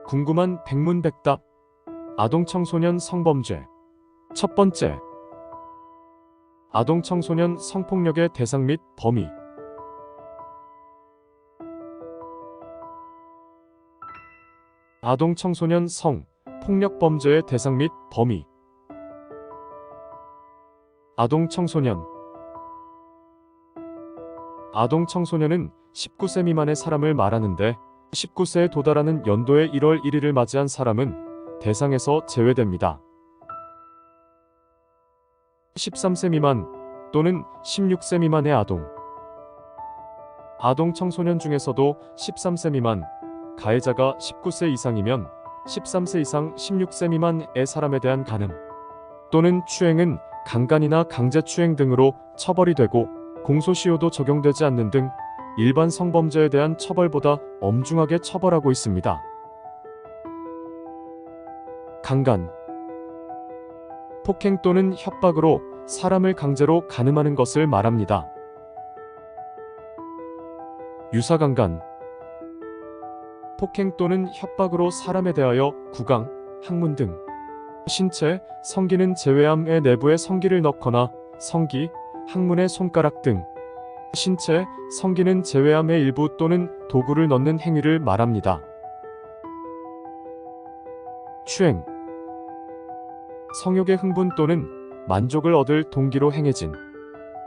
궁금한 백문백답. 아동 청소년 성범죄. 첫 번째, 아동 청소년 성폭력의 대상 및 범위. 아동 청소년 성폭력 범죄의 대상 및 범위. 아동 청소년. 아동 청소년은 19세 미만의 사람을 말하는데 19세에 도달하는 연도의 1월 1일을 맞이한 사람은 대상에서 제외됩니다. 13세 미만 또는 16세 미만의 아동. 아동 청소년 중에서도 13세 미만, 가해자가 19세 이상이면 13세 이상 16세 미만의 사람에 대한 간음 또는 추행은 강간이나 강제추행 등으로 처벌이 되고 공소시효도 적용되지 않는 등 일반 성범죄에 대한 처벌보다 엄중하게 처벌하고 있습니다. 강간. 폭행 또는 협박으로 사람을 강제로 간음하는 것을 말합니다. 유사강간. 폭행 또는 협박으로 사람에 대하여 구강, 항문 등 신체, 성기는 제외함의 내부에 성기를 넣거나 성기, 항문에 손가락 등 신체, 성기는 제외함의 일부 또는 도구를 넣는 행위를 말합니다. 추행. 성욕의 흥분 또는 만족을 얻을 동기로 행해진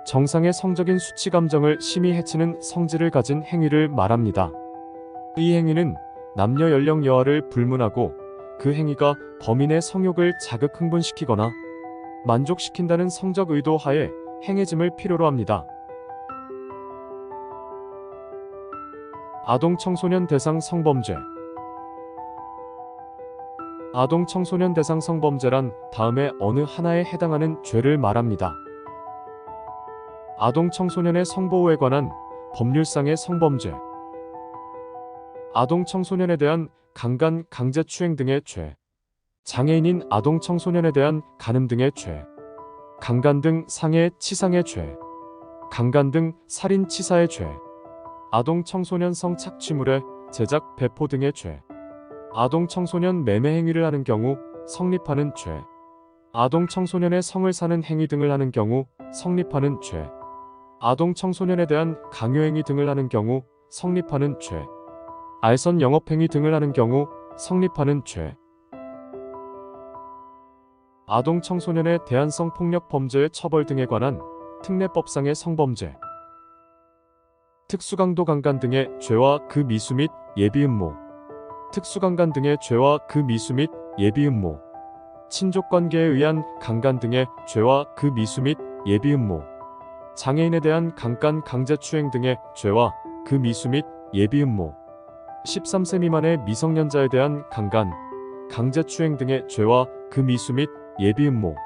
정상의 성적인 수치 감정을 심히 해치는 성질을 가진 행위를 말합니다. 이 행위는 남녀 연령 여하를 불문하고 그 행위가 범인의 성욕을 자극 흥분시키거나 만족시킨다는 성적 의도 하에 행해짐을 필요로 합니다. 아동 청소년 대상 성범죄. 아동 청소년 대상 성범죄란 다음에 어느 하나에 해당하는 죄를 말합니다. 아동 청소년의 성보호에 관한 법률상의 성범죄. 아동 청소년에 대한 강간, 강제추행 등의 죄. 장애인인 아동 청소년에 대한 간음 등의 죄. 강간 등 상해, 치상의 죄. 강간 등 살인, 치사의 죄. 아동 청소년 성착취물의 제작, 배포 등의 죄. 아동 청소년 매매 행위를 하는 경우 성립하는 죄. 아동 청소년의 성을 사는 행위 등을 하는 경우 성립하는 죄. 아동 청소년에 대한 강요행위 등을 하는 경우 성립하는 죄. 알선 영업행위 등을 하는 경우 성립하는 죄. 아동 청소년에 대한 성폭력 범죄의 처벌 등에 관한 특례법상의 성범죄. 특수강도 강간 등의 죄와 그 미수 및 예비음모. 특수강간 등의 죄와 그 미수 및 예비음모. 친족관계에 의한 강간 등의 죄와 그 미수 및 예비음모. 장애인에 대한 강간, 강제추행 등의 죄와 그 미수 및 예비음모. 13세 미만의 미성년자에 대한 강간, 강제추행 등의 죄와 그 미수 및 예비음모.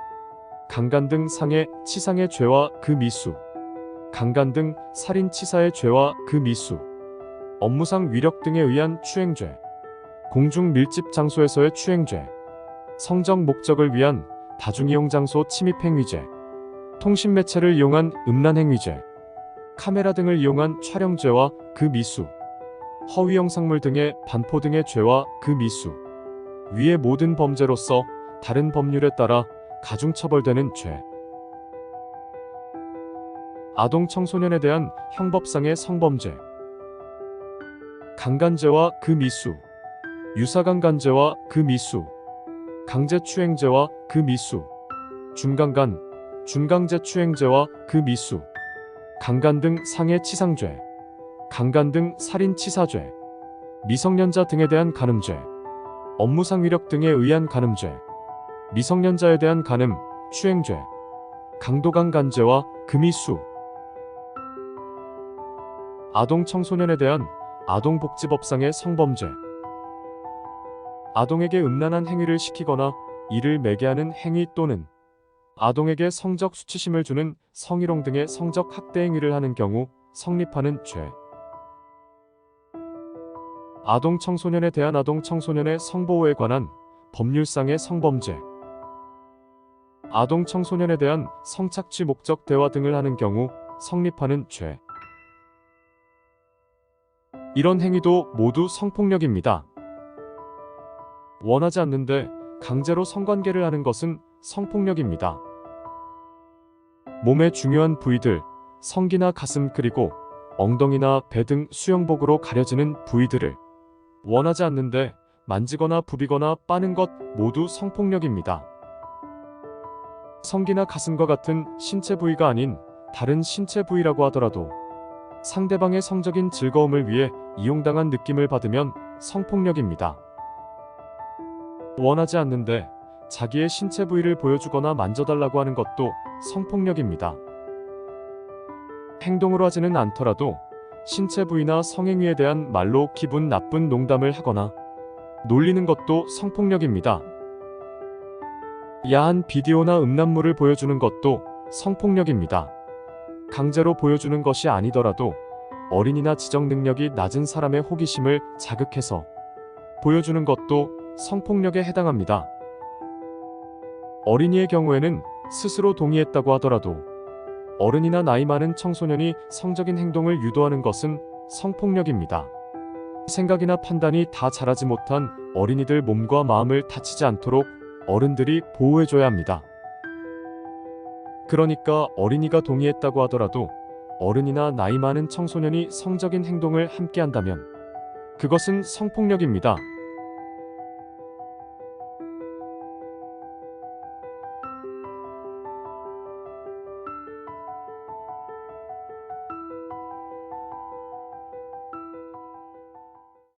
강간 등 상해, 치상의 죄와 그 미수. 강간 등 살인, 치사의 죄와 그 미수. 업무상 위력 등에 의한 추행죄. 공중 밀집 장소에서의 추행죄. 성적 목적을 위한 다중이용 장소 침입행위죄. 통신매체를 이용한 음란행위죄. 카메라 등을 이용한 촬영죄와 그 미수. 허위 영상물 등의 반포 등의 죄와 그 미수. 위의 모든 범죄로서 다른 법률에 따라 가중처벌되는 죄. 아동 청소년에 대한 형법상의 성범죄. 강간죄와 그 미수. 유사강간죄와 그 미수. 강제추행죄와 그 미수. 준강간, 준강제추행죄와 그 미수. 강간 등 상해, 치상죄. 강간 등 살인, 치사죄. 미성년자 등에 대한 간음죄. 업무상 위력 등에 의한 간음죄. 미성년자에 대한 간음, 추행죄. 강도강간죄와 그 미수. 아동 청소년에 대한 아동복지법상의 성범죄. 아동에게 음란한 행위를 시키거나 이를 매개하는 행위 또는 아동에게 성적 수치심을 주는 성희롱 등의 성적 학대 행위를 하는 경우 성립하는 죄. 아동 청소년에 대한 아동 청소년의 성보호에 관한 법률상의 성범죄. 아동 청소년에 대한 성착취 목적 대화 등을 하는 경우 성립하는 죄. 이런 행위도 모두 성폭력입니다. 원하지 않는데 강제로 성관계를 하는 것은 성폭력입니다. 몸의 중요한 부위들, 성기나 가슴 그리고 엉덩이나 배 등 수영복으로 가려지는 부위들을 원하지 않는데 만지거나 부비거나 빠는 것 모두 성폭력입니다. 성기나 가슴과 같은 신체 부위가 아닌 다른 신체 부위라고 하더라도 상대방의 성적인 즐거움을 위해 이용당한 느낌을 받으면 성폭력입니다. 원하지 않는데 자기의 신체 부위를 보여주거나 만져달라고 하는 것도 성폭력입니다. 행동으로 하지는 않더라도 신체 부위나 성행위에 대한 말로 기분 나쁜 농담을 하거나 놀리는 것도 성폭력입니다. 야한 비디오나 음란물을 보여주는 것도 성폭력입니다. 강제로 보여주는 것이 아니더라도 어린이나 지적 능력이 낮은 사람의 호기심을 자극해서 보여주는 것도 성폭력에 해당합니다. 어린이의 경우에는 스스로 동의했다고 하더라도 어른이나 나이 많은 청소년이 성적인 행동을 유도하는 것은 성폭력입니다. 생각이나 판단이 다 자라지 못한 어린이들 몸과 마음을 다치지 않도록 어른들이 보호해줘야 합니다. 그러니까 어린이가 동의했다고 하더라도 어른이나 나이 많은 청소년이 성적인 행동을 함께 한다면 그것은 성폭력입니다.